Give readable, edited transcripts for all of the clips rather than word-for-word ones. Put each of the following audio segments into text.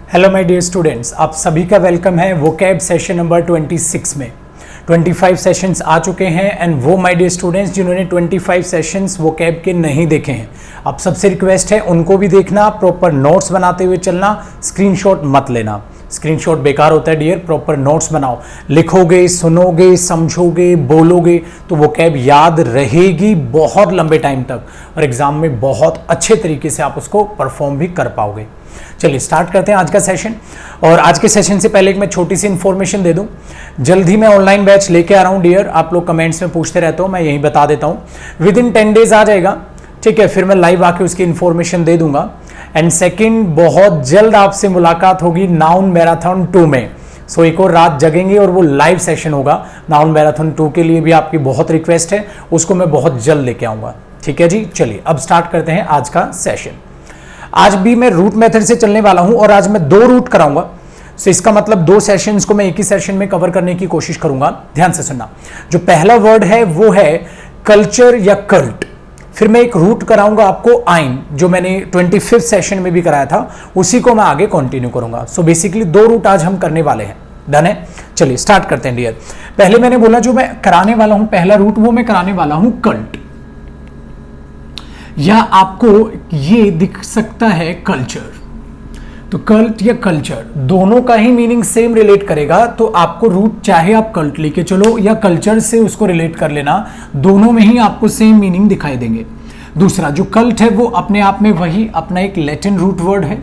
Hello my dear students, आप सभी का वेलकम है वोकैब सेशन नंबर 26 में। 25 सेशंस आ चुके हैं एंड वो माय डियर स्टूडेंट्स जिन्होंने 25 सेशंस वोकैब के नहीं देखे हैं, आप सबसे रिक्वेस्ट है उनको भी देखना, प्रॉपर नोट्स बनाते हुए चलना, स्क्रीनशॉट मत लेना। स्क्रीनशॉट बेकार होता है डियर, प्रॉपर नोट्स बनाओ। लिखोगे, सुनोगे, समझोगे, बोलोगे तो वोकैब याद रहेगी बहुत लंबे टाइम तक और एग्जाम में बहुत अच्छे तरीके से आप उसको परफॉर्म भी कर पाओगे। चलिए स्टार्ट करते हैं आज का सेशन। और आज के सेशन से पहले एक मैं छोटी सी इन्फॉर्मेशन दे दूं, जल्द ही मैं ऑनलाइन बैच लेके आ रहा हूं डियर। आप लोग कमेंट्स में पूछते रहते हो, मैं यही बता देता हूं, विद इन 10 डेज आ जाएगा, ठीक है। फिर मैं लाइव आके उसकी इन्फॉर्मेशन दे दूंगा। एंड सेकंड, बहुत जल्द आपसे मुलाकात होगी नाउन मैराथन 2 में। सो एक और रात जगेंगे और वो लाइव सेशन होगा नाउन मैराथन 2 के लिए भी आपकी बहुत रिक्वेस्ट है, उसको मैं बहुत जल्द लेके आऊंगा, ठीक है जी। चलिए अब स्टार्ट करते हैं आज का सेशन। आज भी मैं रूट मेथड से चलने वाला हूं और आज मैं 2 रूट कराऊंगा। सो इसका मतलब 2 सेशंस को मैं एक ही सेशन में कवर करने की कोशिश करूंगा। ध्यान से सुनना, जो पहला वर्ड है वो है कल्चर या कल्ट। फिर मैं एक रूट कराऊंगा आपको आइन, जो मैंने 25th सेशन में भी कराया था, उसी को मैं आगे कंटिन्यू करूंगा। सो बेसिकली 2 रूट आज हम करने वाले हैं। डन है, चलिए स्टार्ट करते हैं डियर। पहले मैंने बोला जो मैं कराने वाला हूं पहला रूट, वो मैं कराने वाला हूं कल्ट, या आपको ये दिख सकता है कल्चर। तो कल्ट या कल्चर दोनों का ही मीनिंग सेम रिलेट करेगा, तो आपको रूट चाहे आप कल्ट लेके चलो या कल्चर से उसको रिलेट कर लेना, दोनों में ही आपको सेम मीनिंग दिखाई देंगे। दूसरा जो कल्ट है वो अपने आप में वही अपना एक लैटिन रूट वर्ड है,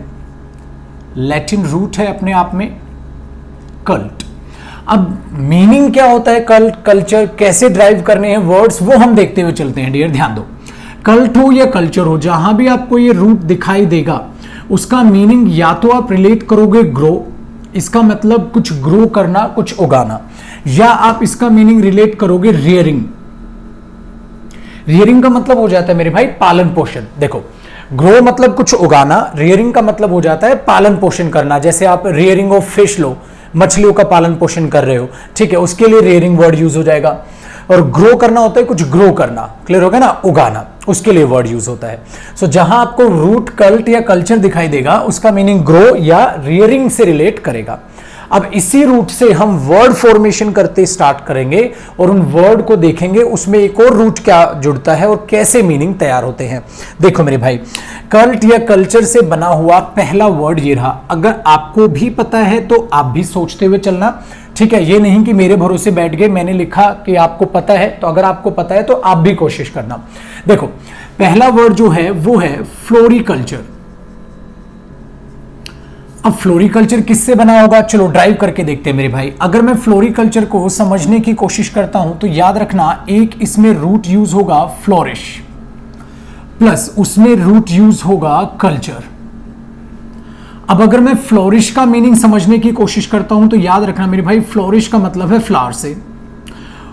लैटिन रूट है अपने आप में कल्ट। अब मीनिंग क्या होता है कल्ट कल्चर, कैसे ड्राइव करने हैं वर्ड्स, वो हम देखते हुए चलते हैं डियर। ध्यान दो, कल्ट हो या कल्चर हो, जहां भी आपको ये रूट दिखाई देगा उसका मीनिंग या तो आप रिलेट करोगे ग्रो, इसका मतलब कुछ ग्रो करना, कुछ उगाना, या आप इसका मीनिंग रिलेट करोगे रियरिंग। रियरिंग का मतलब हो जाता है मेरे भाई पालन पोषण। देखो, ग्रो मतलब कुछ उगाना, रियरिंग का मतलब हो जाता है पालन पोषण करना। जैसे आप रियरिंग ऑफ फिश लो, मछलियों का पालन पोषण कर रहे हो, ठीक है, उसके लिए रियरिंग वर्ड यूज हो जाएगा। और ग्रो करना होता है कुछ ग्रो करना, क्लियर हो गया ना, उगाना, उसके लिए वर्ड यूज होता है। सो जहां आपको रूट कल्ट या कल्चर दिखाई देगा उसका मीनिंग ग्रो या रियरिंग से रिलेट करेगा। अब इसी रूट से हम वर्ड फॉर्मेशन करते स्टार्ट करेंगे और उन वर्ड को देखेंगे उसमें एक और रूट क्या जुड़ता है और कैसे मीनिंग तैयार होते हैं। देखो मेरे भाई, कल्ट या कल्चर से बना हुआ पहला वर्ड ये रहा। अगर आपको भी पता है तो आप भी सोचते हुए चलना, ठीक है। ये नहीं कि मेरे भरोसे बैठ गए, मैंने लिखा कि आपको पता है, तो अगर आपको पता है तो आप भी कोशिश करना। देखो पहला वर्ड जो है वो है फ्लोरिकल्चर। अब फ्लोरिकल्चर किससे बना होगा, चलो ड्राइव करके देखते हैं मेरे भाई। अगर मैं फ्लोरिकल्चर को समझने की कोशिश करता हूं तो याद रखना, एक इसमें रूट यूज होगा फ्लोरिश, प्लस उसमें रूट यूज होगा कल्चर। अब अगर मैं फ्लोरिश का मीनिंग समझने की कोशिश करता हूं तो याद रखना मेरे भाई, फ्लोरिश का मतलब है फ्लावर से,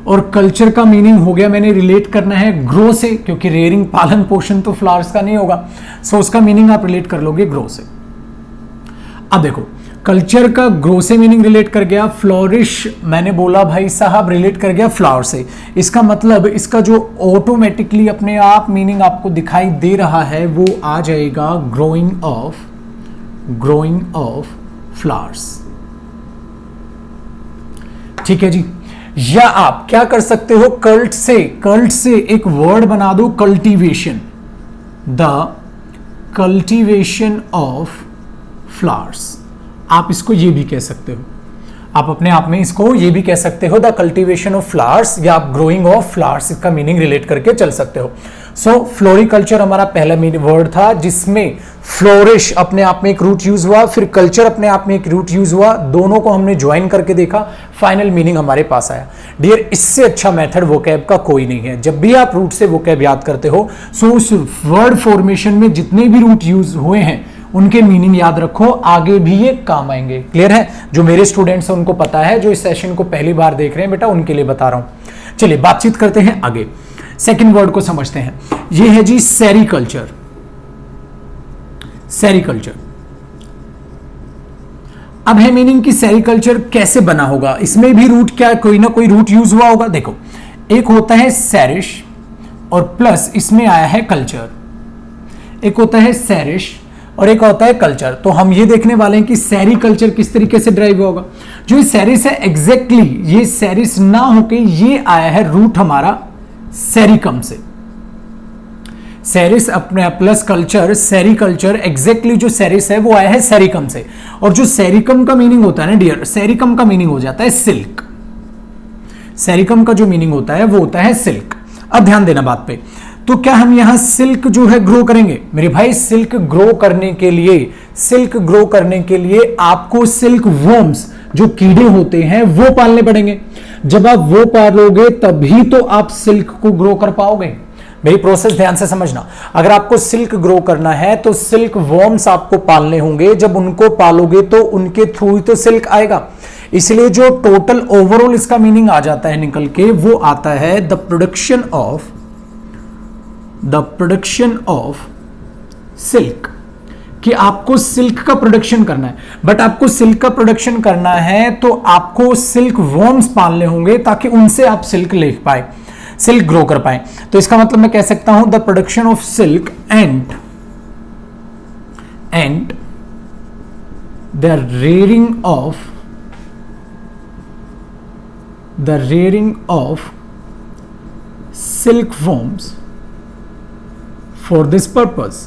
और कल्चर का मीनिंग हो गया मैंने रिलेट करना है ग्रो से, क्योंकि रेयरिंग पालन पोषण तो फ्लावर्स का नहीं होगा, सो उसका मीनिंग आप रिलेट कर लोगे ग्रो से। अब देखो, कल्चर का ग्रो से मीनिंग रिलेट कर गया, फ्लोरिश मैंने बोला भाई साहब रिलेट कर गया फ्लावर से। इसका मतलब इसका जो ऑटोमेटिकली अपने आप मीनिंग आपको दिखाई दे रहा है वो आ जाएगा ग्रोइंग ऑफ फ्लावर्स, ठीक है जी। या आप क्या कर सकते हो, कल्ट से एक वर्ड बना दो cultivation, the cultivation of flowers. आप इसको ये भी कह सकते हो, आप अपने आप में इसको ये भी कह सकते हो द कल्टीवेशन ऑफ फ्लावर्स, या आप ग्रोइंग ऑफ फ्लावर्स, इसका मीनिंग रिलेट करके चल सकते हो। सो फ्लोरिकल्चर हमारा पहला वर्ड था जिसमें फ्लोरिश अपने आप में एक रूट यूज हुआ, फिर कल्चर अपने आप में एक रूट यूज हुआ, दोनों को हमने ज्वाइन करके देखा, फाइनल मीनिंग हमारे पास आया। डियर, इससे अच्छा मेथड वोकैब का कोई नहीं है। जब भी आप रूट से वोकैब याद करते हो, सो उस वर्ड फॉर्मेशन में जितने भी रूट यूज हुए हैं उनके मीनिंग याद रखो, आगे भी ये काम आएंगे। क्लियर है? जो मेरे स्टूडेंट्स हैं उनको पता है, जो इस सेशन को पहली बार देख रहे हैं बेटा उनके लिए बता रहा हूं। चलिए बातचीत करते हैं आगे, सेकंड वर्ड को समझते हैं। ये है जी सेरिकल्चर। सेरिकल्चर अब है मीनिंग कि सेरिकल्चर कैसे बना होगा, इसमें भी रूट क्या कोई ना कोई रूट यूज हुआ होगा। देखो, एक होता है सेरिश और प्लस इसमें आया है कल्चर, एक होता है सेरिश और एक होता है कल्चर। तो हम ये देखने वाले हैं कि सेरी कल्चर किस तरीके से ड्राइव होगा। जो ये सेरिस है एग्जैक्टली ये सेरिस ना होके ये आया है रूट हमारा सेरिकम से। सेरिस अपने प्लस कल्चर सेरिकल्चर एग्जैक्टली जो सेरिस है वो आया है सेरिकम से। और जो सेरिकम का मीनिंग होता है ना डियर, सेरिकम का मीनिंग हो जाता है सिल्क। सेरिकम का जो मीनिंग होता है वो होता है सिल्क। अब ध्यान देना बात पे। तो क्या हम यहां सिल्क जो है ग्रो करेंगे? मेरे भाई सिल्क ग्रो करने के लिए आपको सिल्क वर्म्स जो कीड़े होते हैं वो पालने पड़ेंगे। जब आप वो पालोगे तभी तो आप सिल्क को ग्रो कर पाओगे। मेरी प्रोसेस ध्यान से समझना। अगर आपको सिल्क ग्रो करना है तो सिल्क वर्म्स आपको पालने होंगे। जब उनको पालोगे तो उनके थ्रू ही तो सिल्क आएगा। इसलिए जो टोटल ओवरऑल इसका मीनिंग आ जाता है निकल के, वो आता है द प्रोडक्शन ऑफ सिल्क। कि आपको सिल्क का प्रोडक्शन करना है। बट आपको सिल्क का प्रोडक्शन करना है तो आपको सिल्क वर्म्स पालने होंगे ताकि उनसे आप सिल्क ले पाए, सिल्क ग्रो कर पाए। तो इसका मतलब मैं कह सकता हूं the production of silk and the rearing of silkworms for this purpose।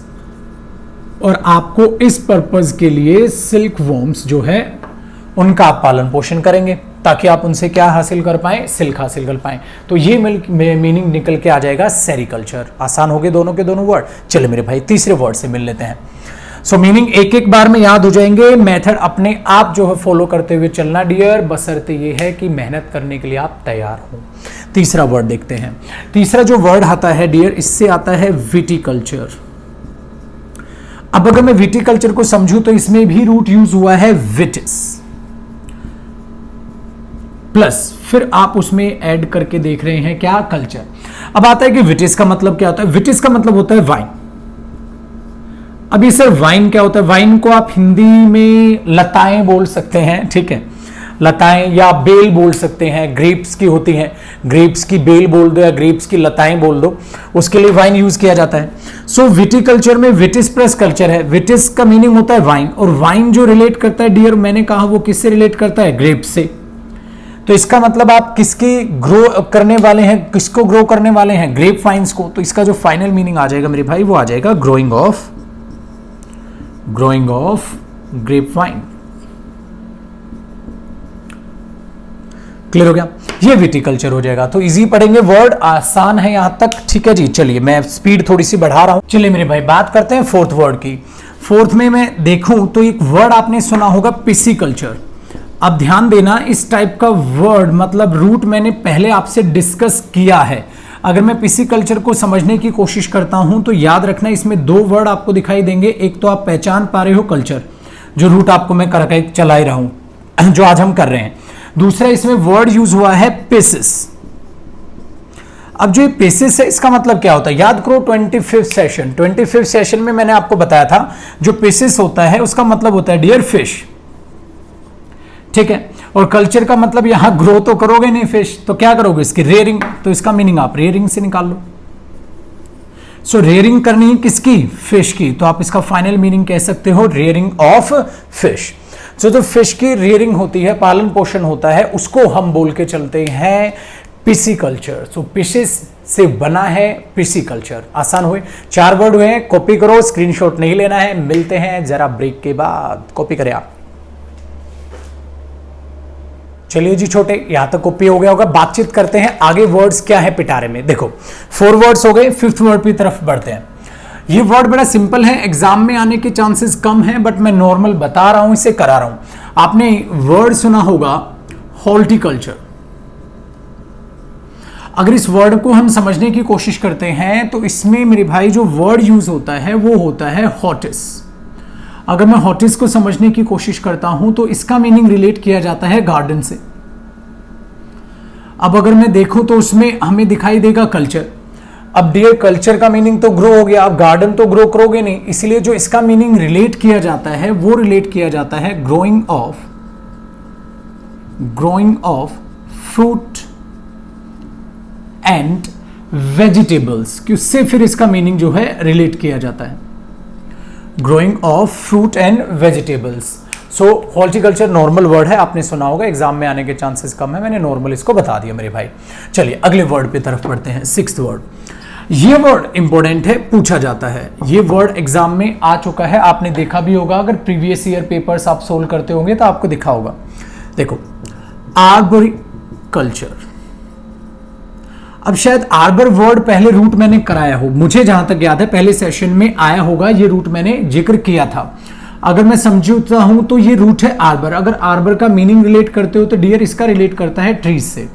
और आपको इस पर्पस के लिए सिल्क वर्म्स जो है उनका आप पालन पोषण करेंगे ताकि आप उनसे क्या हासिल कर पाएं, सिल्क हासिल कर पाएं। तो ये मीनिंग निकल के आ जाएगा सेरिकल्चर। आसान हो गए दोनों के दोनों वर्ड। चलिए मेरे भाई तीसरे वर्ड से मिल लेते हैं। सो मीनिंग एक एक बार में याद हो जाएंगे। मेथड अपने आप जो है फॉलो करते हुए चलना डियर, बशर्ते ये है कि मेहनत करने के लिए आप तैयार हो। तीसरा वर्ड देखते हैं। तीसरा जो वर्ड आता है डियर, इससे आता है विटिकल्चर। अब अगर मैं विटिकल्चर को समझूं तो इसमें भी रूट यूज हुआ है विटिस प्लस फिर आप उसमें ऐड करके देख रहे हैं क्या, कल्चर। अब आता है कि विटिस का मतलब क्या होता है। विटिस का मतलब होता है वाइन। अब ये सर वाइन क्या होता है? वाइन को आप हिंदी में लताएं बोल सकते हैं, ठीक है, लताएं या बेल बोल सकते हैं। ग्रेप्स की होती हैं, ग्रेप्स की बेल बोल दो या ग्रेप्स की लताएं बोल दो, उसके लिए वाइन यूज किया जाता है। सो विटिकल्चर में विटिस प्लस कल्चर है। विटिस का मीनिंग होता है वाइन, और वाइन जो रिलेट करता है डियर, मैंने कहा वो किससे रिलेट करता है? ग्रेप्स से। तो इसका मतलब आप किसकी ग्रो करने वाले हैं, किसको ग्रो करने वाले हैं? ग्रेप वाइन्स को। तो इसका जो फाइनल मीनिंग आ जाएगा मेरे भाई वो आ जाएगा growing of grape wine. Clear हो गया? ये विटिकल्चर हो जाएगा। तो इजी पढ़ेंगे वर्ड, आसान है यहां तक, ठीक है जी। चलिए मैं स्पीड थोड़ी सी बढ़ा रहा हूं। चलिए मेरे भाई बात करते हैं फोर्थ वर्ड की। फोर्थ में मैं देखूं तो एक वर्ड आपने सुना होगा पिसिकल्चर। अब ध्यान देना, इस टाइप का वर्ड मतलब रूट मैंने पहले आपसे डिस्कस किया है। अगर मैं पिसिकल्चर को समझने की कोशिश करता हूं तो याद रखना इसमें दो वर्ड आपको दिखाई देंगे। एक तो आप पहचान पा रहे हो कल्चर, जो रूट आपको मैं करके चला ही रहा हूं, जो आज हम कर रहे हैं। दूसरा इसमें वर्ड यूज हुआ है पेसिस। अब जो ये पेसिस है इसका मतलब क्या होता है? याद करो 25th सेशन में मैंने आपको बताया था जो पेसिस होता है उसका मतलब होता है डियर फिश, ठीक है। और कल्चर का मतलब यहां ग्रो तो करोगे नहीं फिश, तो क्या करोगे? इसकी रेयरिंग। तो इसका मीनिंग आप रेयरिंग से निकाल लो। सो रेयरिंग करनी है किसकी? फिश की। तो आप इसका फाइनल मीनिंग कह सकते हो रेयरिंग ऑफ फिश। जो फिश की रेयरिंग होती है, पालन पोषण होता है, उसको हम बोल के चलते हैं पिसिकल्चर। सो फिशेस से बना है पिसिकल्चर। आसान हुए, 4 वर्ड हुए। कॉपी करो, स्क्रीनशॉट नहीं लेना है। मिलते हैं जरा ब्रेक के बाद। कॉपी करें आप। चलिए जी छोटे, यहां तक कॉपी हो गया होगा। बातचीत करते हैं आगे वर्ड्स क्या है पिटारे में। देखो 4 वर्ड्स हो गए, 5th वर्ड की तरफ बढ़ते हैं। ये वर्ड बड़ा सिंपल है, एग्जाम में आने के चांसेस कम हैं, बट मैं नॉर्मल बता रहा हूं, इसे करा रहा हूं। आपने वर्ड सुना होगा हॉर्टिकल्चर। अगर इस वर्ड को हम समझने की कोशिश करते हैं तो इसमें मेरे भाई जो वर्ड यूज होता है वो होता है हॉटिस। अगर मैं हॉटिस को समझने की कोशिश करता हूं तो इसका मीनिंग रिलेट किया जाता है गार्डन से। अब अगर मैं देखूं तो उसमें हमें दिखाई देगा कल्चर। अब डियर कल्चर का मीनिंग तो ग्रो हो गया, आप गार्डन तो ग्रो करोगे नहीं, इसलिए जो इसका मीनिंग रिलेट किया जाता है वो रिलेट किया जाता है growing of fruit and vegetables, कि उससे फिर इसका मीनिंग जो है रिलेट किया जाता है। Growing of fruit and vegetables. So horticulture normal word है, आपने सुना होगा, एग्जाम में आने के चांसेस कम है, मैंने नॉर्मल इसको बता दिया मेरे भाई। चलिए अगले वर्ड पे तरफ पढ़ते हैं, सिक्स्थ वर्ड। ये वर्ड इंपॉर्टेंट है, पूछा जाता है, ये वर्ड एग्जाम में आ चुका है, आपने देखा भी होगा, अगर प्रीवियस ईयर पेपर्स आप सोल्व करते होंगे तो आपको दिखा होगा। देखो आर्बोरिकल्चर। अब शायद आर्बर वर्ड पहले रूट मैंने कराया हो, मुझे जहां तक याद है पहले सेशन में आया होगा, ये रूट मैंने जिक्र किया था। अगर मैं समझता हूं तो ये रूट है आर्बर। अगर आर्बर का मीनिंग रिलेट करते हो तो डियर इसका रिलेट करता है ट्रीज से।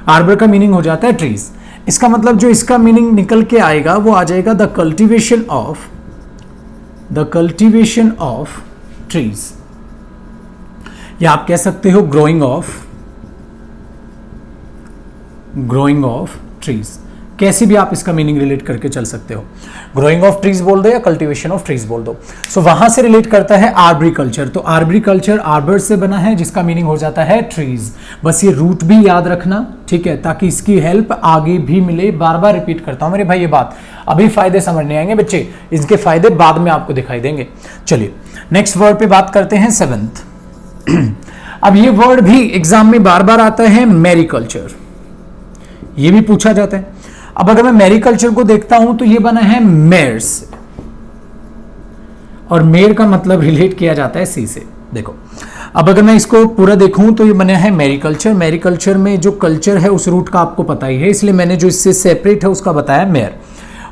आर्बर का मीनिंग हो जाता है ट्रीज। इसका मतलब जो इसका मीनिंग निकल के आएगा वो आ जाएगा द कल्टीवेशन ऑफ ट्रीज, या आप कह सकते हो ग्रोइंग ऑफ ट्रीज। कैसे भी आप इसका मीनिंग रिलेट करके चल सकते हो, ग्रोइंग ऑफ ट्रीज बोल दो या कल्टीवेशन ऑफ ट्रीज बोल दो। सो वहां से रिलेट करता है आर्बरिकल्चर। तो आर्बरिकल्चर आर्बर से बना है जिसका मीनिंग हो जाता है ट्रीज। बस ये रूट भी याद रखना, ठीक है, ताकि इसकी हेल्प आगे भी मिले। बार बार रिपीट करता हूं मेरे भाई ये बात, अभी फायदे समझ नहीं आएंगे बच्चे, इसके फायदे बाद में आपको दिखाई देंगे। चलिए नेक्स्ट वर्ड पे बात करते हैं, सेवेंथ। अब ये वर्ड भी एग्जाम में बार बार आता है, मैरीकल्चर। ये भी पूछा जाता है। अब अगर मैं मैरीकल्चर को देखता हूं तो ये बना है मेयर्स, और मेयर का मतलब रिलेट किया जाता है सी से। देखो अब अगर मैं इसको पूरा देखूं तो ये बना है मैरीकल्चर। मैरीकल्चर में जो कल्चर है उस रूट का आपको पता ही है, इसलिए मैंने जो इससे सेपरेट है उसका बताया मेयर।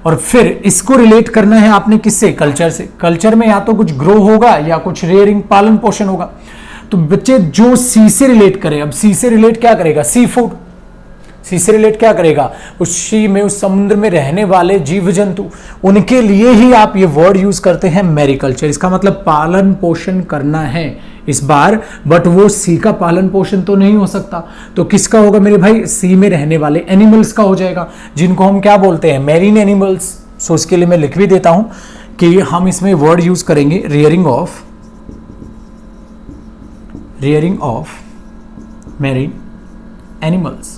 और फिर इसको रिलेट करना है आपने किससे, कल्चर से। कल्चर में या तो कुछ ग्रो होगा या कुछ रेयरिंग पालन पोषण होगा। तो बच्चे जो सी से रिलेट करे, अब सी से रिलेट क्या करेगा, सी फूड। सी से रिलेट क्या करेगा, उस सी में, उस समुद्र में रहने वाले जीव जंतु, उनके लिए ही आप ये वर्ड यूज करते हैं मैरीकल्चर। इसका मतलब पालन पोषण करना है इस बार, बट वो सी का पालन पोषण तो नहीं हो सकता, तो किसका होगा मेरे भाई, सी में रहने वाले एनिमल्स का हो जाएगा, जिनको हम क्या बोलते हैं, मैरीन एनिमल्स। सो इसके लिए मैं लिख भी देता हूं कि हम इसमें वर्ड यूज करेंगे रियरिंग ऑफ मैरीन एनिमल्स,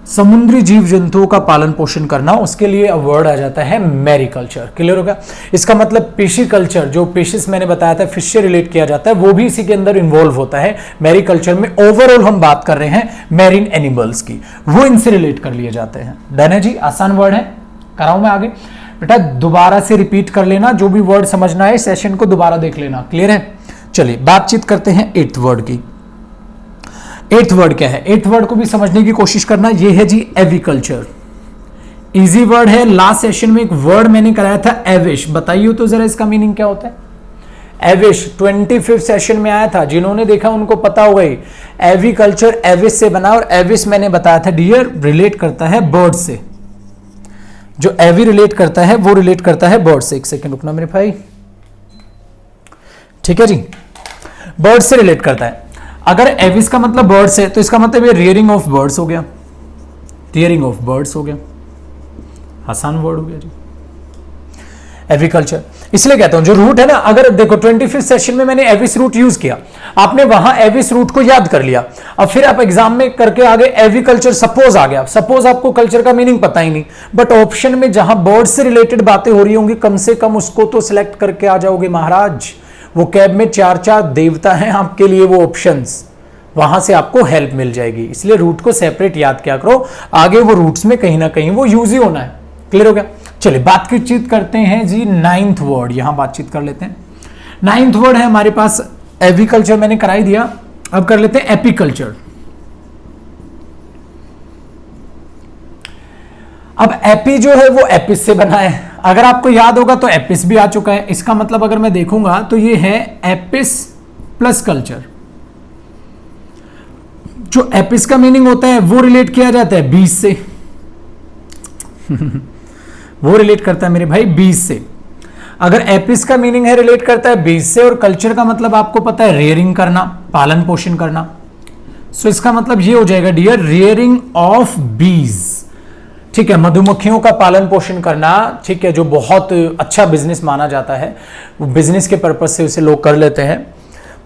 समुद्री जीव जंतुओं का पालन पोषण करना, उसके लिए वर्ड आ जाता है मैरीकल्चर। क्लियर हो गया। इसका मतलब पिशिकल्चर, जो फिशेस मैंने बताया था फिश से रिलेट किया जाता है, वो भी इसी के अंदर इन्वॉल्व होता है। मैरीकल्चर में ओवरऑल हम बात कर रहे हैं मैरीन एनिमल्स की, वो इनसे रिलेट कर लिए जाते हैं। डन है जी, आसान वर्ड है, कराऊं मैं आगे बेटा, दोबारा से रिपीट कर लेना, जो भी वर्ड समझना है सेशन को दोबारा देख लेना। क्लियर है। चलिए बातचीत करते हैं एट्थ वर्ड की। एट्थ वर्ड क्या है, एट्थ वर्ड को भी समझने की कोशिश करना। ये है जी एविकल्चर। इजी वर्ड है। लास्ट सेशन में एक वर्ड मैंने कराया था एविश, बताइए तो जरा इसका मीनिंग क्या होता है। एविश 25th सेशन में आया था, जिन्होंने देखा उनको पता होगा ही। एविकल्चर एविश से बना, और एविश मैंने बताया था डियर रिलेट करता है बर्ड से। जो एवी रिलेट करता है वो रिलेट करता है बर्ड से। एक सेकेंड रुकना मेरे भाई, ठीक है जी, बर्ड से रिलेट करता है। अगर एविस का मतलब बर्ड्स है तो इसका मतलब ये रियरिंग ऑफ बर्ड्स हो गया, रियरिंग ऑफ बर्ड्स हो गया, आसान वर्ड हो गया जी एविकल्चर। इसलिए कहता हूं जो रूट है ना, अगर देखो 25th सेशन में मैंने एविस रूट यूज किया, आपने वहां एविस रूट को याद कर लिया, अब फिर आप एग्जाम में करके आगे एविकल्चर सपोज आ गया, सपोज आपको कल्चर का मीनिंग पता ही नहीं, बट ऑप्शन में जहां बर्ड से रिलेटेड बातें हो रही होंगी कम से कम उसको तो सिलेक्ट करके आ जाओगे महाराज। वो कैब में 4 देवता हैं आपके लिए, वो ऑप्शंस, वहां से आपको हेल्प मिल जाएगी। इसलिए रूट को सेपरेट याद क्या करो, आगे वो रूट्स में कहीं ना कहीं वो यूज ही होना है। क्लियर हो गया। चलिए बातचीत करते हैं जी 9th वर्ड, यहां बातचीत कर लेते हैं। 9th वर्ड है हमारे पास एविकल्चर, मैंने कराई दिया, अब कर लेते हैं एपीकल्चर। अब एपी जो है वो एपिस से बना है, अगर आपको याद होगा तो एपिस भी आ चुका है। इसका मतलब अगर मैं देखूंगा तो ये है एपिस प्लस कल्चर। जो एपिस का मीनिंग होता है वो रिलेट किया जाता है बीज से वो रिलेट करता है मेरे भाई बीज से। अगर एपिस का मीनिंग है रिलेट करता है बीज से, और कल्चर का मतलब आपको पता है रेयरिंग करना, पालन पोषण करना। सो इसका मतलब ये हो जाएगा डियर रेयरिंग ऑफ बीज, ठीक है, मधुमक्खियों का पालन पोषण करना, ठीक है, जो बहुत अच्छा बिजनेस माना जाता है, वो बिजनेस के पर्पज से उसे लोग कर लेते हैं,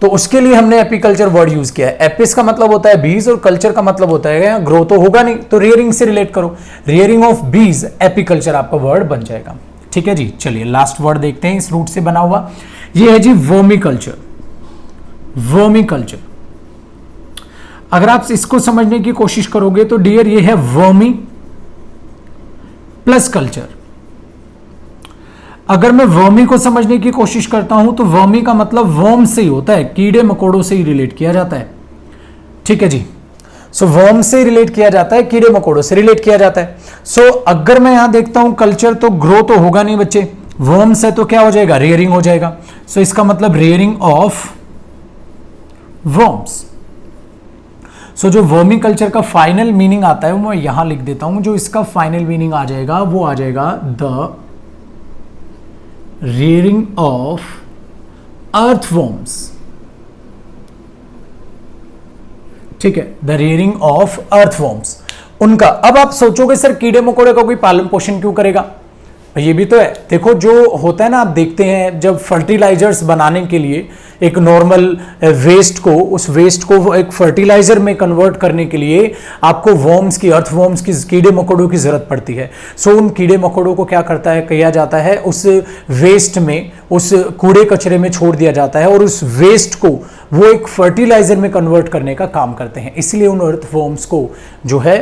तो उसके लिए हमने एपीकल्चर वर्ड यूज किया है। एपिस का मतलब होता है बीज और कल्चर का मतलब होता है ग्रो तो होगा नहीं, तो रियरिंग से रिलेट करो, रियरिंग ऑफ बीज एपीकल्चर आपका वर्ड बन जाएगा। ठीक है जी, चलिए लास्ट वर्ड देखते हैं इस रूट से बना हुआ, ये है जी वर्मिकल्चर। वर्मिकल्चर अगर आप इसको समझने की कोशिश करोगे तो डियर ये है वर्मी प्लस कल्चर। अगर मैं वर्मी को समझने की कोशिश करता हूं तो वर्मी का मतलब वर्म से ही होता है, कीड़े मकोड़ों से ही रिलेट किया जाता है, ठीक है जी। सो वर्म से रिलेट किया जाता है, कीड़े मकोड़ों से रिलेट किया जाता है। सो अगर मैं यहां देखता हूं कल्चर, तो ग्रो तो होगा नहीं बच्चे, वर्म से तो क्या हो जाएगा, रेयरिंग हो जाएगा। सो इसका मतलब रेयरिंग ऑफ वर्म्स। सो जो वर्मिकल्चर का फाइनल मीनिंग आता है वो मैं यहां लिख देता हूं, जो इसका फाइनल मीनिंग आ जाएगा वो आ जाएगा द रेयरिंग ऑफ अर्थवर्म्स, ठीक है, द रेयरिंग ऑफ अर्थवर्म्स उनका। अब आप सोचोगे सर कीड़े मकोड़े का कोई पालन पोषण क्यों करेगा, ये भी तो है। देखो जो होता है ना, आप देखते हैं जब फर्टिलाइजर्स बनाने के लिए एक नॉर्मल वेस्ट को, उस वेस्ट को एक फर्टिलाइजर में कन्वर्ट करने के लिए आपको वर्म्स की, अर्थवर्म्स की, कीड़े मकोड़ों की जरूरत पड़ती है। सो उन कीड़े मकोड़ों को क्या करता है, किया जाता है, उस वेस्ट में, उस कूड़े कचरे में छोड़ दिया जाता है और उस वेस्ट को वो एक फर्टिलाइजर में कन्वर्ट करने का काम करते हैं। इसलिए उन अर्थवर्म्स को जो है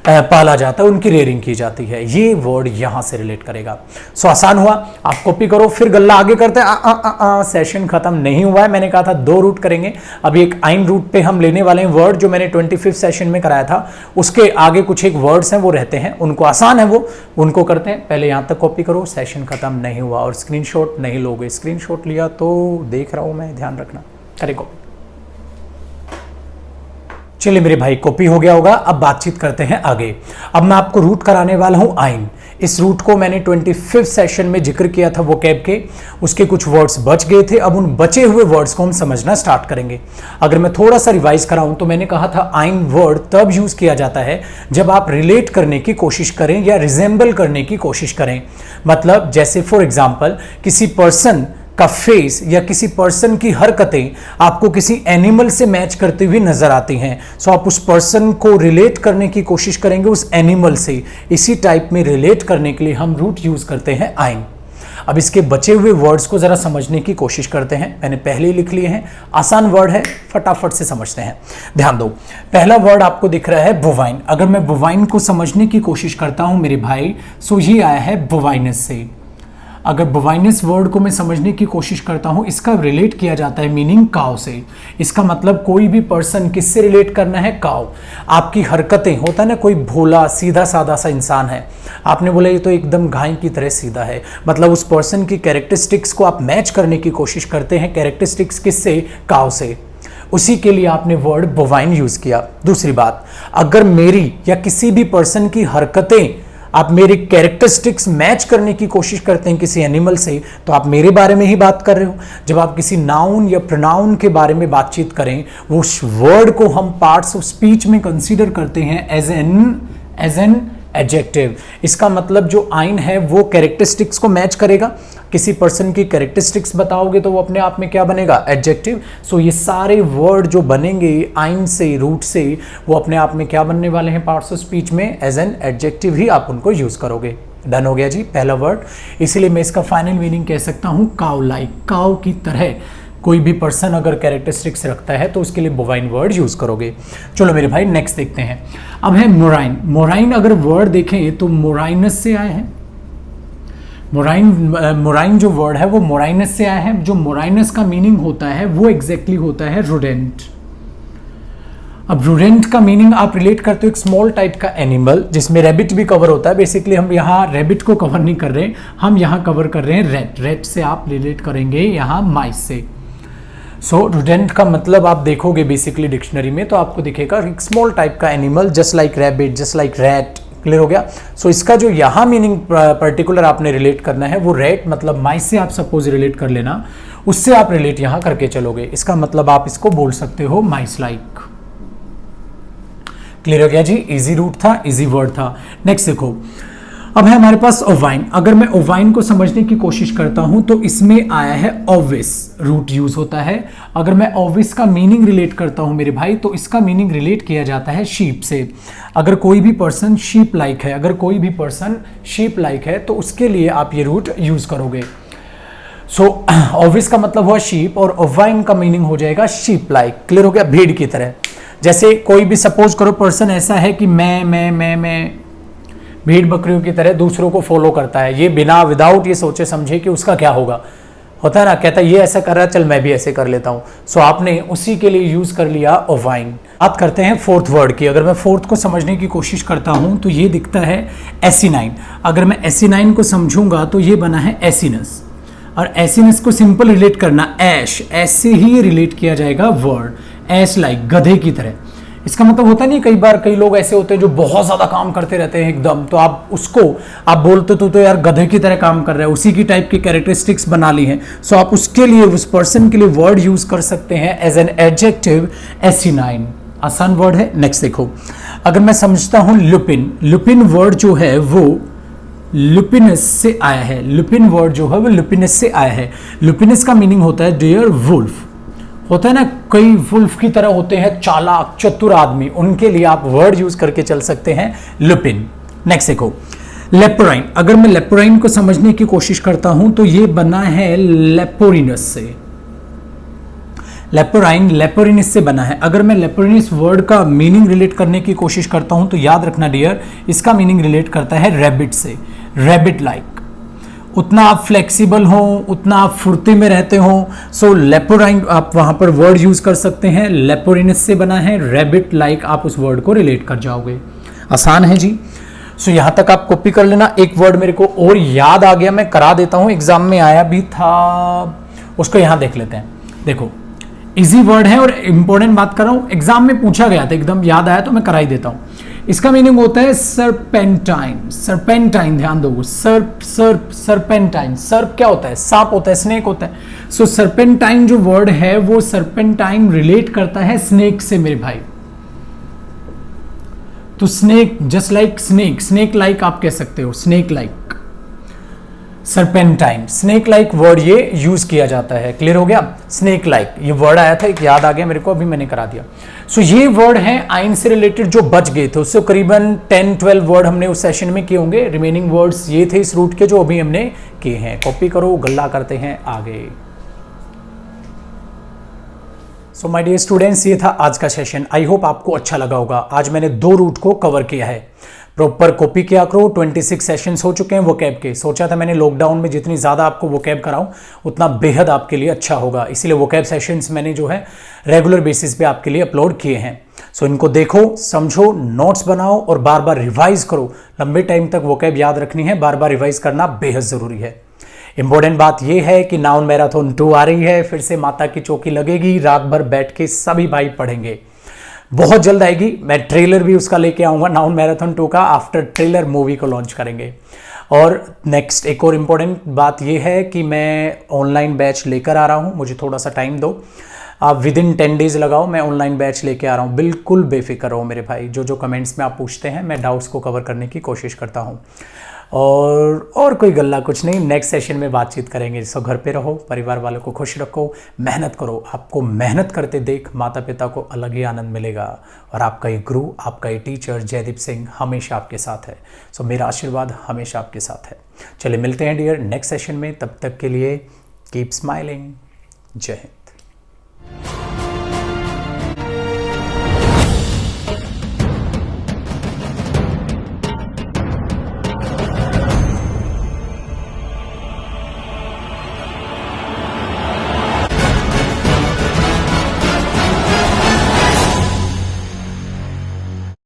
पाला जाता है, उनकी रेयरिंग की जाती है। ये वर्ड यहां से रिलेट करेगा। सो आसान हुआ, आप कॉपी करो, फिर गल्ला आगे करते हैं। सेशन खत्म नहीं हुआ है, मैंने कहा था 2 रूट करेंगे, अभी एक आइन रूट पे हम लेने वाले हैं वर्ड, जो मैंने 25th सेशन में कराया था। उसके आगे कुछ एक वर्ड्स हैं वो रहते हैं, उनको आसान है वो, उनको करते हैं। पहले यहां तक कॉपी करो, सेशन खत्म नहीं हुआ। और स्क्रीनशॉट नहीं लोगे, स्क्रीनशॉट लिया तो देख रहा हूं मैं, ध्यान रखना, करे कॉपी। चलिए मेरे भाई कॉपी हो गया होगा, अब बातचीत करते हैं आगे। अब मैं आपको रूट कराने वाला हूं आइन। इस रूट को मैंने 25th सेशन में जिक्र किया था वोकैब के, उसके कुछ वर्ड्स बच गए थे। अब उन बचे हुए वर्ड्स को हम समझना स्टार्ट करेंगे। अगर मैं थोड़ा सा रिवाइज कराऊं तो मैंने कहा था आइन वर्ड तब यूज किया जाता है जब आप रिलेट करने की कोशिश करें या रिजेंबल करने की कोशिश करें। मतलब जैसे फॉर एग्जाम्पल किसी पर्सन का फेस या किसी पर्सन की हरकतें आपको किसी एनिमल से मैच करती हुई नजर आती हैं, सो आप उस पर्सन को रिलेट करने की कोशिश करेंगे उस एनिमल से। इसी टाइप में रिलेट करने के लिए हम रूट यूज करते हैं आइन। अब इसके बचे हुए वर्ड्स को जरा समझने की कोशिश करते हैं। मैंने पहले ही लिख लिए हैं, आसान वर्ड है, फटाफट से समझते हैं। ध्यान दो, पहला वर्ड आपको दिख रहा है बोवाइन। अगर मैं बोवाइन को समझने की कोशिश करता हूं मेरे भाई, सो ये आया है बोवाइनस से। अगर बोवाइनस वर्ड को मैं समझने की कोशिश करता हूं, इसका रिलेट किया जाता है मीनिंग काउ से। इसका मतलब कोई भी पर्सन किससे रिलेट करना है, काउ। आपकी हरकतें, होता है ना कोई भोला सीधा साधा सा इंसान है, आपने बोला ये तो एकदम गाय की तरह सीधा है, मतलब उस पर्सन की कैरेक्टरिस्टिक्स को आप मैच करने की कोशिश करते हैं। कैरेक्टरिस्टिक्स किससे, काउ से। उसी के लिए आपने वर्ड बोवाइन यूज किया। दूसरी बात, अगर मेरी या किसी भी पर्सन की हरकतें, आप मेरी कैरेक्टरिस्टिक्स मैच करने की कोशिश करते हैं किसी एनिमल से, तो आप मेरे बारे में ही बात कर रहे हो। जब आप किसी नाउन या प्रोनाउन के बारे में बातचीत करें, वो वर्ड को हम पार्ट्स ऑफ स्पीच में कंसीडर करते हैं एज एन एडजेक्टिव। इसका मतलब जो आइन है वो कैरेक्टरिस्टिक्स को मैच करेगा। किसी पर्सन की कैरेक्टरिस्टिक्स बताओगे तो वो अपने आप में क्या बनेगा, एडजेक्टिव। सो ये सारे वर्ड जो बनेंगे आइन से, रूट से, वो अपने आप में क्या बनने वाले हैं पार्ट्स ऑफ स्पीच में, एज एन एडजेक्टिव ही आप उनको यूज करोगे। डन हो गया जी पहला वर्ड। इसीलिए मैं इसका फाइनल मीनिंग कह सकता हूं काउ लाइक, काउ की तरह। कोई भी पर्सन अगर कैरेक्टरिस्टिक्स रखता है तो उसके लिए बोवाइन वर्ड यूज करोगे। चलो मेरे भाई नेक्स्ट देखते हैं। अब है मोराइन। मोराइन अगर वर्ड देखें तो मोराइनस से आए हैं। मोराइन जो वर्ड है वो मोराइनस से आया है। जो मोराइनस का मीनिंग होता है वो एग्जैक्टली होता है रोडेंट। अब रोडेंट का मीनिंग आप रिलेट करते हो एक स्मॉल टाइप का एनिमल, जिसमें रैबिट भी कवर होता है। बेसिकली हम यहाँ रैबिट को कवर नहीं कर रहे, हम यहाँ कवर कर रहे हैं रैट। रैट से आप रिलेट करेंगे यहाँ माइस से। सो रोडेंट का मतलब आप देखोगे बेसिकली डिक्शनरी में तो आपको दिखेगा एक स्मॉल टाइप का animal, just like rabbit, just like rat. Clear हो गया। सो इसका जो यहाँ मीनिंग पर्टिकुलर आपने रिलेट करना है वो रैट मतलब माइस से आप सपोज रिलेट कर लेना, उससे आप रिलेट यहाँ करके चलोगे। इसका मतलब आप इसको बोल सकते हो माइस लाइक। क्लियर हो गया जी, इजी रूट था, इजी वर्ड था। नेक्स्ट देखो, अब है हमारे पास ओवाइन। अगर मैं ओवाइन को समझने की कोशिश करता हूं तो इसमें आया है ओविस रूट यूज होता है। अगर मैं ओविस का मीनिंग रिलेट करता हूं मेरे भाई, तो इसका मीनिंग रिलेट किया जाता है शीप से। अगर कोई भी पर्सन शीप लाइक है, अगर कोई भी पर्सन शीप लाइक है तो उसके लिए आप ये रूट यूज करोगे। सो ओविस का मतलब हुआ शीप और ओवाइन का मीनिंग हो जाएगा शीप लाइक। क्लियर हो गया? भेड़ की तरह। जैसे कोई भी सपोज करो पर्सन ऐसा है कि मैं भेड़ बकरियों की तरह दूसरों को फॉलो करता है, ये बिना विदाउट ये सोचे समझे कि उसका क्या होगा, होता है ना, कहता है ये ऐसा कर रहा है चल मैं भी ऐसे कर लेता हूं। सो आपने उसी के लिए यूज कर लिया ओवाइन। बात करते हैं फोर्थ वर्ड की। अगर मैं फोर्थ को समझने की कोशिश करता हूं तो ये दिखता है एसिनाइन। अगर मैं एसिनाइन को समझूंगा तो ये बना है एसिनस, और एसिनस को सिंपल रिलेट करना ऐश, ऐसे ही रिलेट किया जाएगा वर्ड ऐश लाइक, गधे की तरह। इसका मतलब होता नहीं, कई बार कई लोग ऐसे होते हैं जो बहुत ज्यादा काम करते रहते हैं एकदम, तो आप उसको आप बोलते तो यार गधे की तरह काम कर रहा है, उसी की टाइप की कैरेक्टरिस्टिक्स बना ली हैं। सो आप उसके लिए, उस पर्सन के लिए वर्ड यूज कर सकते हैं एज एन एडजेक्टिव एसिनाइन। आसान वर्ड है। नेक्स्ट देखो, अगर मैं समझता हूं लुपिन, लुपिन वर्ड जो है वो लुपिनस से आया है। लुपिन वर्ड जो है वो लुपिनस से आया है। लुपिनस का मीनिंग होता है डियर वुल्फ। होता है ना, कई वुल्फ की तरह होते हैं चालाक चतुर आदमी, उनके लिए आप वर्ड यूज करके चल सकते हैं लुपिन। नेक्स्ट देखो, लेपोराइन। अगर मैं लेपोराइन को समझने की कोशिश करता हूं तो ये बना है लेपोरिनस से। लेपोराइन लेपोरिनस से बना है। अगर मैं लेपोरिनस वर्ड का मीनिंग रिलेट करने की कोशिश करता हूं तो याद रखना डियर, इसका मीनिंग रिलेट करता है रैबिट से, रैबिट लाइक। उतना आप फ्लेक्सिबल हो, उतना आप फुर्ती में रहते हो, सो लेपोराइन आप वहां पर वर्ड यूज कर सकते हैं। लेपोरिनस से बना है, रैबिट लाइक, आप उस वर्ड को रिलेट कर जाओगे। आसान है जी। सो यहां तक आप कॉपी कर लेना। एक वर्ड मेरे को और याद आ गया, मैं करा देता हूं, एग्जाम में आया भी था, उसको यहां देख लेते हैं। देखो इजी वर्ड है और इंपॉर्टेंट बात कर रहा हूं, एग्जाम में पूछा गया था, एकदम याद आया तो मैं करा ही देता हूं। इसका मीनिंग होता है सरपेंटाइन। सरपेंटाइन, ध्यान दो, सरपेंटाइन। सर्प क्या होता है? सांप होता है, स्नेक होता है। सो सरपेंटाइन जो वर्ड है वो सरपेंटाइन रिलेट करता है स्नेक से मेरे भाई। तो snake, just like snake, snake like आप कह सकते हो, snake like. Serpentine, snake like word ये यूज किया जाता है। क्लियर हो गया? स्नेक लाइक ये वर्ड आया था, एक याद आ गया मेरे को, अभी मैंने करा दिया। सो ये वर्ड है आइन से रिलेटेड जो बच गए थे, उससे करीबन 10-12 वर्ड हमने उस सेशन में किए होंगे। रिमेनिंग वर्ड्स ये थे इस रूट के जो अभी हमने किए हैं। कॉपी करो, गल्ला करते हैं आगे। सो माय डियर स्टूडेंट्स, ये था आज का सेशन। आई होप आपको अच्छा लगा होगा। आज मैंने 2 रूट को कवर किया है। प्रॉपर कॉपी किया करो। 26 सेशंस हो चुके हैं वोकैब के। सोचा था मैंने लॉकडाउन में जितनी ज़्यादा आपको वोकैब कराऊं उतना बेहद आपके लिए अच्छा होगा, इसीलिए वोकैब सेशंस मैंने जो है रेगुलर बेसिस पे आपके लिए अपलोड किए हैं। सो इनको देखो, समझो, नोट्स बनाओ और बार बार रिवाइज करो। लंबे टाइम तक वोकैब याद रखनी है, बार बार रिवाइज करना बेहद ज़रूरी है। इंपॉर्टेंट बात यह है कि नाउन मैराथन 2 आ रही है, फिर से माता की चौकी लगेगी, रात भर बैठ के सभी भाई पढ़ेंगे। बहुत जल्द आएगी, मैं ट्रेलर भी उसका लेके आऊंगा नाउन मैराथन 2 का। आफ्टर ट्रेलर मूवी को लॉन्च करेंगे। और नेक्स्ट एक और इम्पोर्टेंट बात यह है कि मैं ऑनलाइन बैच लेकर आ रहा हूं, मुझे थोड़ा सा टाइम दो, आप विदिन 10 डेज लगाओ, मैं ऑनलाइन बैच लेके आ रहा हूं। बिल्कुल बेफिक्र रहो मेरे भाई, जो जो कमेंट्स में आप पूछते हैं मैं डाउट्स को कवर करने की कोशिश करता हूं। और कोई गल्ला कुछ नहीं, नेक्स्ट सेशन में बातचीत करेंगे। सो घर पे रहो, परिवार वालों को खुश रखो, मेहनत करो। आपको मेहनत करते देख माता पिता को अलग ही आनंद मिलेगा। और आपका ये गुरु, आपका ये टीचर जयदीप सिंह हमेशा आपके साथ है। सो मेरा आशीर्वाद हमेशा आपके साथ है। चलिए मिलते हैं डियर नेक्स्ट सेशन में, तब तक के लिए कीप स्माइलिंग। जय हिंद।